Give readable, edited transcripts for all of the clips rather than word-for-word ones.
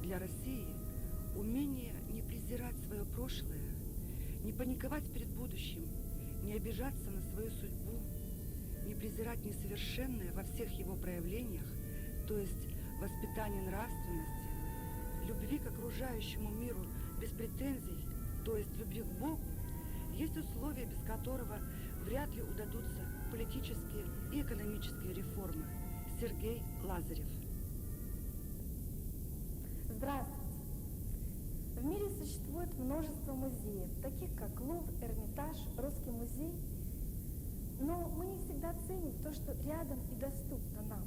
для России умение не презирать свое прошлое, не паниковать перед будущим, не обижаться на свою судьбу, не презирать несовершенное во всех его проявлениях, то есть воспитание нравственности, любви к окружающему миру без претензий, то есть любви к Богу, есть условия, без которого вряд ли удадутся политические и экономические реформы. Сергей Лазарев. Здравствуйте! В мире существует множество музеев, таких как Лувр, Эрмитаж, Русский музей, но мы не всегда ценим то, что рядом и доступно нам.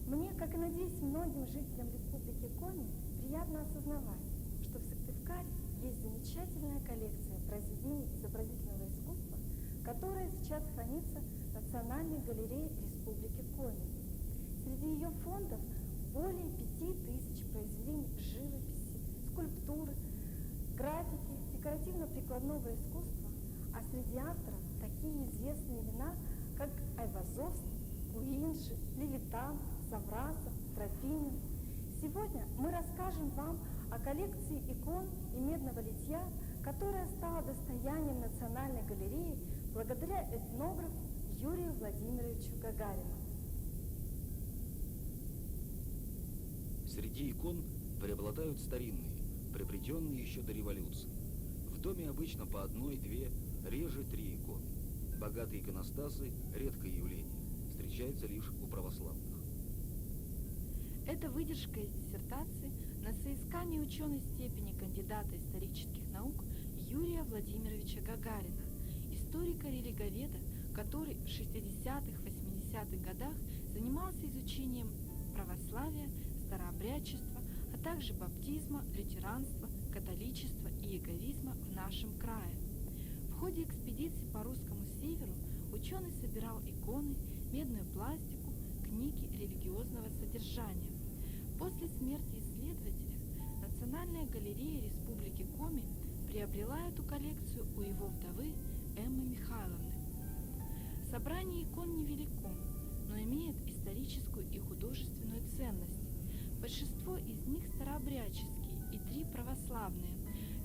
Мне, как и, надеюсь, многим жителям Республики Коми, приятно осознавать, что в Сыктывкаре есть замечательная коллекция произведений изобразительного искусства, которая сейчас хранится в Национальной галерее Республики Коми. Среди ее фондов более 5000 произведений живописи, скульптуры, графики, декоративно-прикладного искусства, а среди авторов такие известные имена, как Айвазовский, Куинджи, Левитан, Саврасов, Трофимин. Сегодня мы расскажем вам о коллекции икон и медного литья, которая стала достоянием Национальной галереи благодаря этнографу Юрию Владимировичу Гагарину. Среди икон преобладают старинные, приобретенные еще до революции. В доме обычно по одной-две, реже 3 иконы. Богатые иконостасы – редкое явление, встречаются лишь у православных. Это выдержка из диссертации на соискание ученой степени кандидата исторических наук Юрия Владимировича Гагарина, историка-религоведа, который в 60-80-х годах занимался изучением православия, старообрядчества, а также баптизма, лютеранства, католичества и иеговизма в нашем крае. В ходе экспедиции по русскому северу ученый собирал иконы, медную пластику, книги религиозного содержания. После смерти исследователя Национальная галерея Республики Коми приобрела эту коллекцию у его вдовы Эммы Михайловны. Собрание икон невелико, но имеет историческую и художественную ценность. Большинство из них старообрядческие и 3 православные.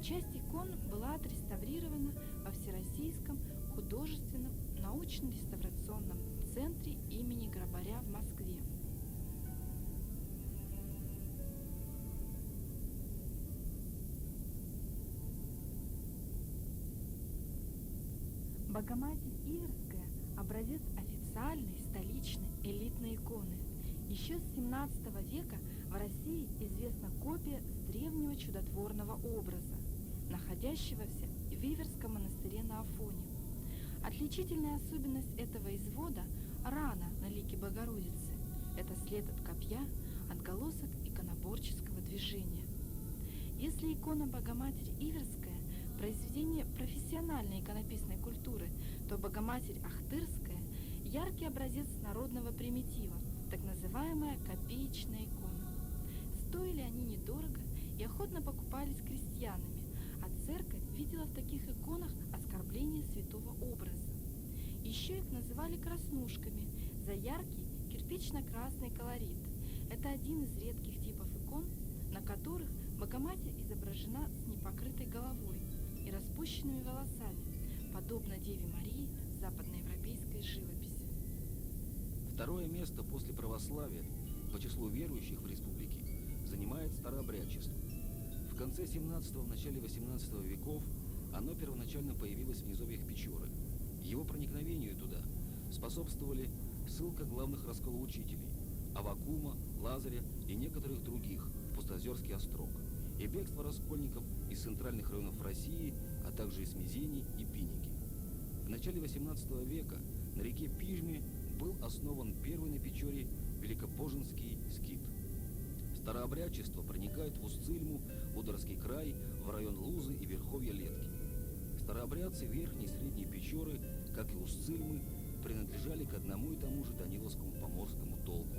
Часть икон была отреставрирована во Всероссийском художественном научно-реставрационном центре имени Грабаря в Москве. Богоматерь Иверская – образец официальной, столичной, элитной иконы. Еще с 17 века в России известна копия с древнего чудотворного образа, находящегося в Иверском монастыре на Афоне. Отличительная особенность этого извода – рана на лике Богородицы. Это след от копья, отголосок иконоборческого движения. Если икона Богоматерь Иверская – произведение профессиональной иконописной культуры, то Богоматерь Ахтырская – яркий образец народного примитива, так называемая копеечная икона. Стоили они недорого и охотно покупались крестьянами, а церковь видела в таких иконах оскорбление святого образа. Еще их называли краснушками за яркий кирпично-красный колорит. Это один из редких типов икон, на которых Богоматерь изображена с непокрытой головой и распущенными волосами, подобно Деве Марии в западноевропейской живописи. Второе место после православия по числу верующих в республике занимает старообрядчество. В конце 17-го, начале 18 веков оно первоначально появилось в низовьях Печоры. Его проникновению туда способствовали ссылка главных расколоучителей – Аввакума, Лазаря и некоторых других в Пустозерский острог, и бегство раскольников из центральных районов России, а также из Мизени и Пиники. В начале 18 века на реке Пижме был основан первый на Печоре Великопоженский скит. Старообрядчество проникает в Устцильму, Ударский край, в район Лузы и верховья Летки. Старообрядцы Верхней и Средней Печоры, как и Устцильмы, принадлежали к одному и тому же Даниловскому поморскому толку,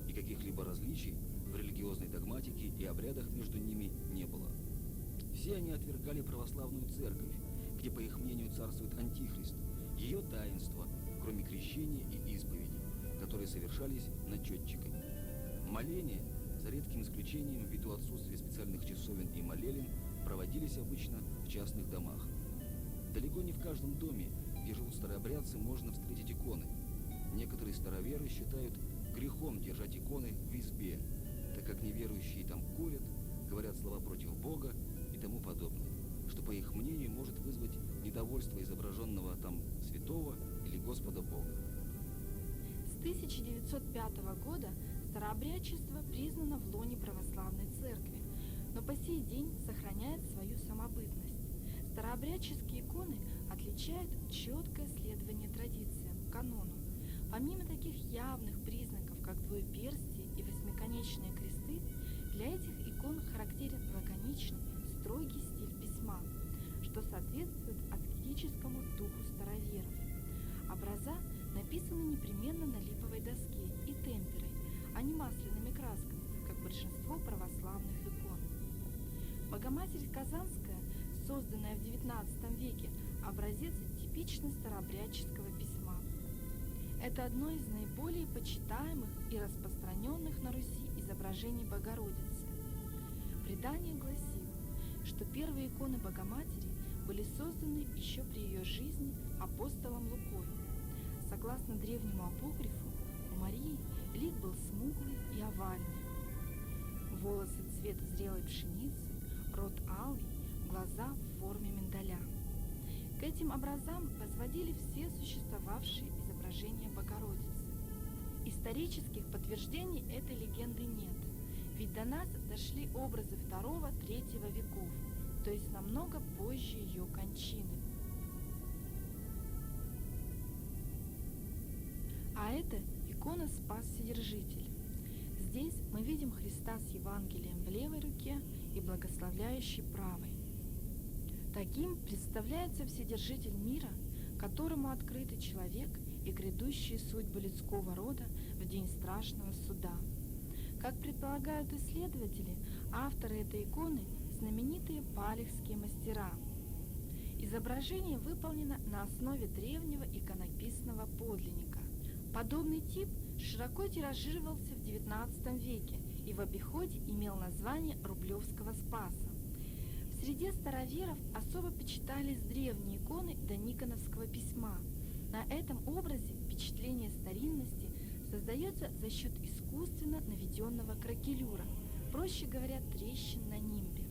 и каких-либо различий в религиозной догматике и обрядах между ними не было. Все они отвергали православную церковь, где, по их мнению, царствует антихрист, ее таинства, кроме крещения и исповеди, которые совершались начетчиками. Моления За редким исключением, ввиду отсутствия специальных часовен и молелин, проводились обычно в частных домах. Далеко не в каждом доме, где живут старообрядцы, можно встретить иконы. Некоторые староверы считают грехом держать иконы в избе, так как неверующие там курят, говорят слова против Бога и тому подобное, что, по их мнению, может вызвать недовольство изображенного там святого или Господа Бога. С 1905 года старообрядчество признано в лоне православной церкви, но по сей день сохраняет свою самобытность. Старообрядческие иконы отличают четкое следование традициям, канону. Помимо таких явных признаков, как двуеперстие и восьмиконечные кресты, для этих икон характерен лаконичный, строгий стиль письма, что соответствует аскетическому духу староверов. Образа написаны непременно на липовой доске и темперой, а не масляными красками, как большинство православных икон. Богоматерь Казанская, созданная в XIX веке, образец типично старообрядческого письма. Это одно из наиболее почитаемых и распространенных на Руси изображений Богородицы. Предание гласило, что первые иконы Богоматери были созданы еще при ее жизни апостолом Лукой. Согласно древнему апокрифу, у Марии лик был смуглый и овальный. Волосы цвета зрелой пшеницы, рот алый, глаза в форме миндаля. К этим образам возводили все существовавшие изображения Богородицы. Исторических подтверждений этой легенды нет, ведь до нас дошли образы II-III веков, то есть намного позже ее кончины. А это икона Спас-Вседержитель. Здесь мы видим Христа с Евангелием в левой руке и благословляющей правой. Таким представляется Вседержитель мира, которому открыты человек и грядущие судьбы людского рода в день страшного суда. Как предполагают исследователи, авторы этой иконы – знаменитые палехские мастера. Изображение выполнено на основе древнего иконописного подлинника. Подобный тип широко тиражировался в XIX веке и в обиходе имел название Рублевского Спаса. В среде староверов особо почитались древние иконы дониконовского письма. На этом образе впечатление старинности создается за счет искусственно наведенного кракелюра, проще говоря, трещин на нимбе.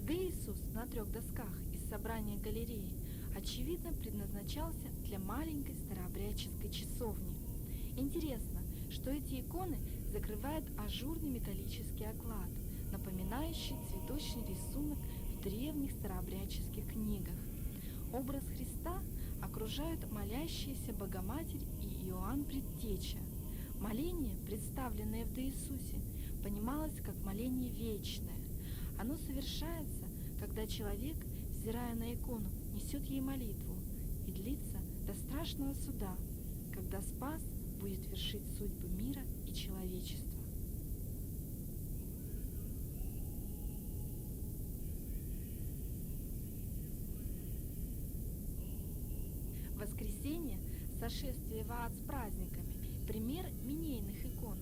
Да Иисус на 3 досках из собрания галереи очевидно предназначался для маленькой старообрядческой часовни. Интересно, что эти иконы закрывают ажурный металлический оклад, напоминающий цветочный рисунок в древних старообрядческих книгах. Образ Христа окружают молящиеся Богоматерь и Иоанн Предтеча. Моление, представленное в Иисусе, понималось как моление вечное. Оно совершается, когда человек, взирая на икону, несет ей молитву и длится до страшного суда, когда Спас будет вершить судьбы мира и человечества. Воскресенье, сошествие в ад с праздниками, пример минейных икон.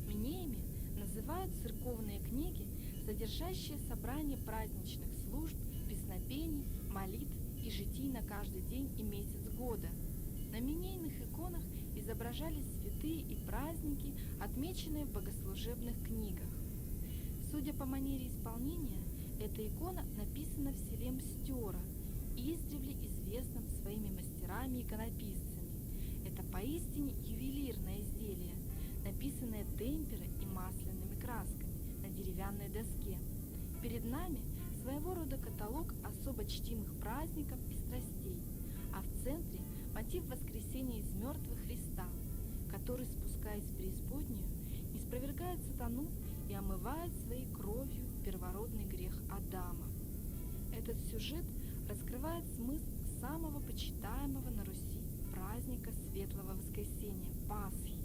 Минеями называют церковные книги, содержащие собрание праздничных служб, песнопений, молитв и житий на каждый день и месяц года. На минейных иконах изображались святые и праздники, отмеченные в богослужебных книгах. Судя по манере исполнения, эта икона написана в селе Мстера, издревле известном своими мастерами и иконописцами. Это поистине ювелирное изделие, написанное темперой и масляными красками на деревянной доске. Перед нами своего рода каталог особо чтимых праздников и страстей, а в центре мотив воскресения из мертвых Христа, который, спускаясь в преисподнюю, не спровергает сатану и омывает своей кровью первородный грех Адама. Этот сюжет раскрывает смысл самого почитаемого на Руси праздника Светлого Воскресения – Пасхи,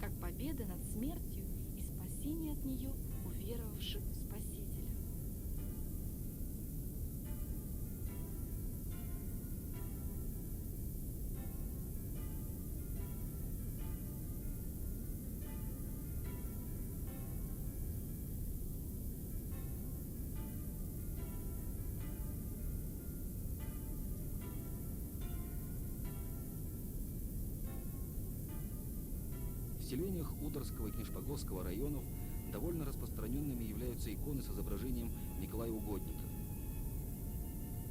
как победа над смертью и спасение от нее уверовавших в Спасителя. селениях Ударского и Книжпоговского районов довольно распространенными являются иконы с изображением Николая Угодника.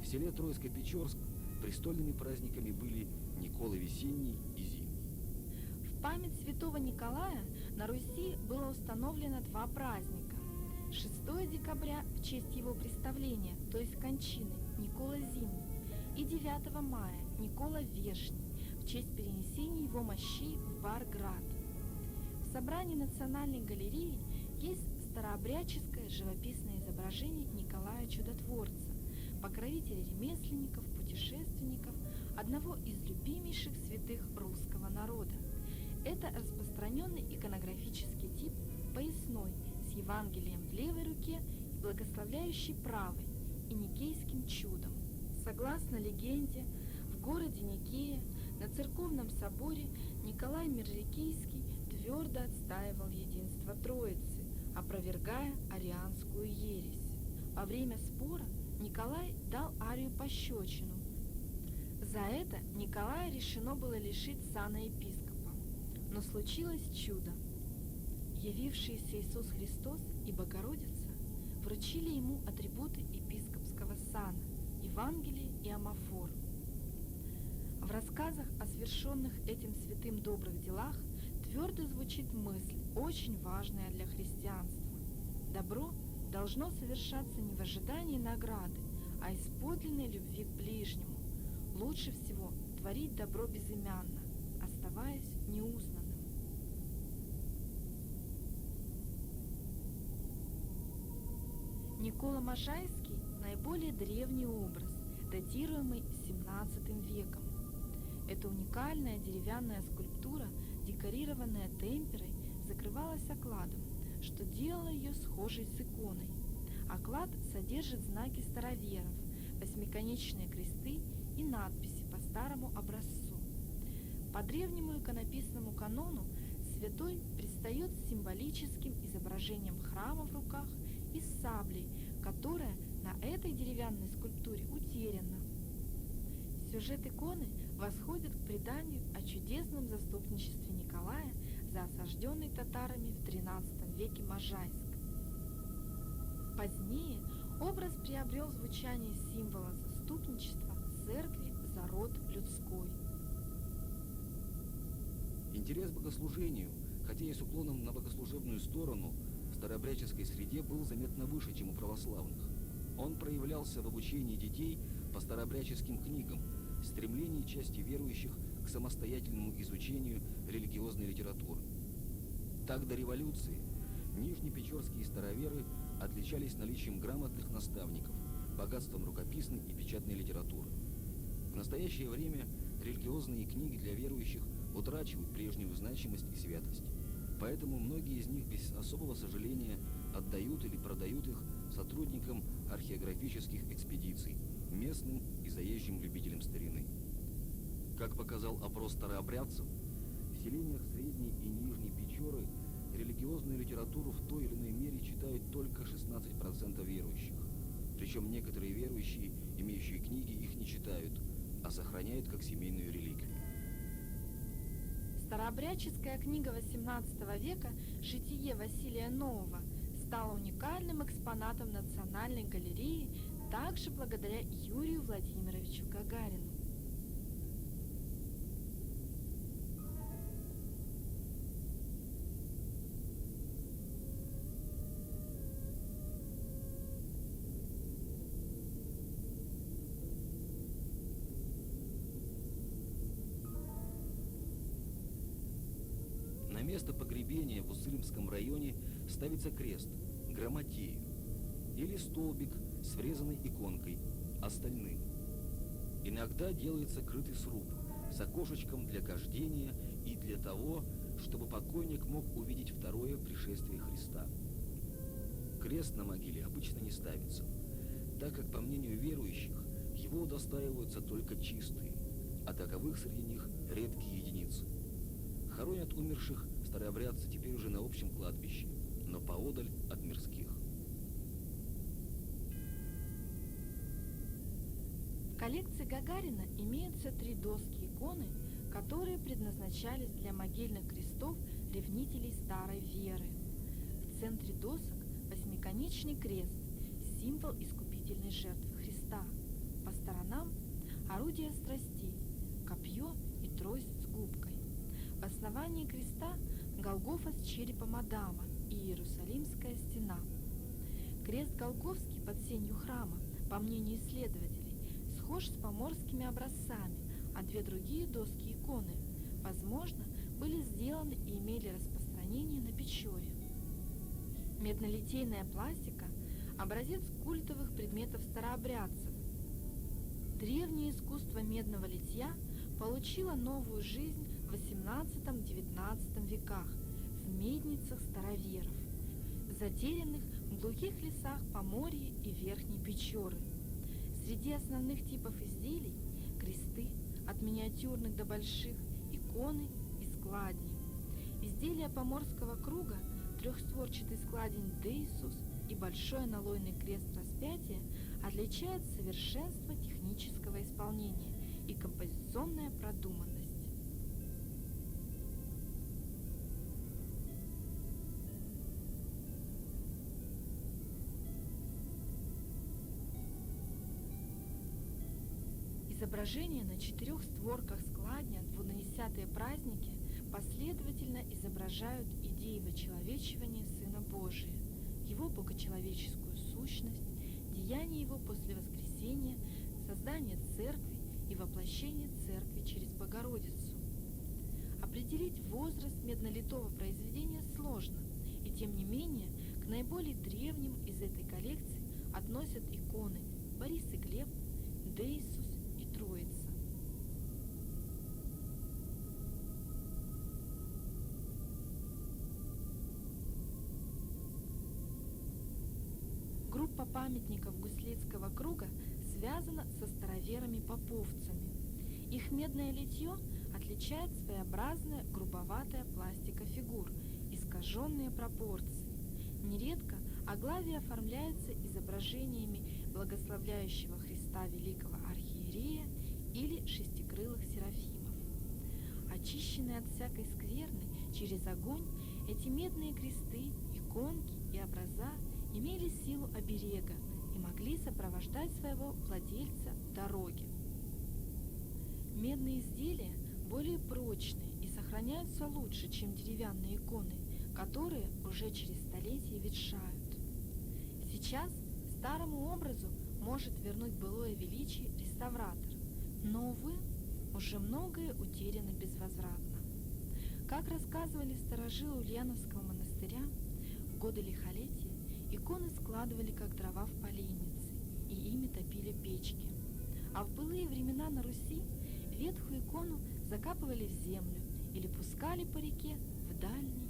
В селе Троицко-Печорск престольными праздниками были Никола Весенний и Зимний. В память святого Николая на Руси было установлено два праздника. 6 декабря в честь его представления, то есть кончины, Никола Зимний, и 9 мая Никола Вешний, в честь перенесения его мощей в Варград. В собрании Национальной галереи есть старообрядческое живописное изображение Николая Чудотворца, покровителя ремесленников, путешественников, одного из любимейших святых русского народа. Это распространенный иконографический тип поясной с Евангелием в левой руке и благословляющей правой и никейским чудом. Согласно легенде, в городе Никея на церковном соборе Николай Мирликийский твердо отстаивал единство Троицы, опровергая арианскую ересь. Во время спора Николай дал Арию пощечину. За это Николая решено было лишить сана епископа. Но случилось чудо. Явившиеся Иисус Христос и Богородица вручили ему атрибуты епископского сана, Евангелие и амафор. В рассказах о свершенных этим святым добрых делах твердо звучит мысль, очень важная для христианства. Добро должно совершаться не в ожидании награды, а из подлинной любви к ближнему. Лучше всего творить добро безымянно, оставаясь неузнанным. Никола Можайский – наиболее древний образ, датируемый XVII веком. Эта уникальная деревянная скульптура, декорированная темперой, закрывалась окладом, что делало ее схожей с иконой. Оклад содержит знаки староверов, восьмиконечные кресты и надписи по старому образцу. По древнему иконописному канону святой предстает с символическим изображением храма в руках и с саблей, которая на этой деревянной скульптуре утеряна. Сюжет иконы восходит к преданию о чудесном заступничестве Николая за осажденный татарами в XIII веке Можайск. Позднее образ приобрел звучание символа заступничества церкви за род людской. Интерес к богослужению, хотя и с уклоном на богослужебную сторону, в старообрядческой среде был заметно выше, чем у православных. Он проявлялся в обучении детей по старообрядческим книгам, стремлении части верующих к самостоятельному изучению религиозной литературы. Так до революции нижнепечорские староверы отличались наличием грамотных наставников, богатством рукописной и печатной литературы. В настоящее время религиозные книги для верующих утрачивают прежнюю значимость и святость. Поэтому многие из них без особого сожаления отдают или продают их сотрудникам археографических экспедиций, местным и заезжим любителям старины. Как показал опрос старообрядцев, в селениях Средней и Нижней Печоры религиозную литературу в той или иной мере читают только 16% верующих. Причем некоторые верующие, имеющие книги, их не читают, а сохраняют как семейную реликвию. Старообрядческая книга XVIII века «Житие Василия Нового» стала уникальным экспонатом Национальной галереи также благодаря Юрию Владимировичу Гагарину. На место погребения в Уссыльмском районе ставится крест, грамотею, или столбик с врезанной иконкой, остальным. Иногда делается крытый сруб с окошечком для кождения и для того, чтобы покойник мог увидеть второе пришествие Христа. Крест на могиле обычно не ставится, так как, по мнению верующих, его удостаиваются только чистые, а таковых среди них редкие единицы. Хоронят умерших старообрядцы теперь уже на общем кладбище, но поодаль от мирских. В коллекции Гагарина имеются 3 доски иконы, которые предназначались для могильных крестов ревнителей старой веры. В центре досок восьмиконечный крест, символ искупительной жертвы Христа. По сторонам орудия страстей, копье и трость с губкой. В основании креста Голгофа с черепом Адама и Иерусалимская стена. Крест Голгофский под сенью храма, по мнению исследователей, схож с поморскими образцами, а две другие доски иконы, возможно, были сделаны и имели распространение на Печоре. Меднолитейная пластика – образец культовых предметов старообрядцев. Древнее искусство медного литья получило новую жизнь в XVIII-XIX веках в медницах староверов, затерянных в глухих лесах Поморья и Верхней Печоры. Среди основных типов изделий – кресты, от миниатюрных до больших, иконы и складни. Изделия Поморского круга, трехстворчатый складень Деисус и большой аналойный крест распятия отличают совершенство технического исполнения и композиционная продуманность. Изображения на 4 створках складня в двунадесятые праздники последовательно изображают идеи вочеловечивания Сына Божия, Его богочеловеческую сущность, деяния Его после воскресения, создание Церкви и воплощение Церкви через Богородицу. Определить возраст меднолитого произведения сложно, и тем не менее к наиболее древним из этой коллекции относят иконы Борис и Глеб, Деисус и Троица. Группа памятников Гуслицкого круга связана со староверами-поповцами. Их медное литье отличает своеобразная грубоватая пластика фигур, искаженные пропорции. Нередко оглавия оформляются изображениями благословляющего Христа великого архиерея или шестикрылых серафимов. Очищенные от всякой скверны через огонь, эти медные кресты, иконки и образа имели силу оберега и могли сопровождать своего владельца в дороге. Медные изделия более прочные и сохраняются лучше, чем деревянные иконы, которые уже через столетия ветшают. Сейчас старому образу может вернуть былое величие реставратор, но, увы, уже многое утеряно безвозвратно. Как рассказывали старожилы Ульяновского монастыря, в годы лихолетия иконы складывали как дрова в поленнице, и ими топили печки. А в былые времена на Руси ветхую икону закапывали в землю или пускали по реке в дальние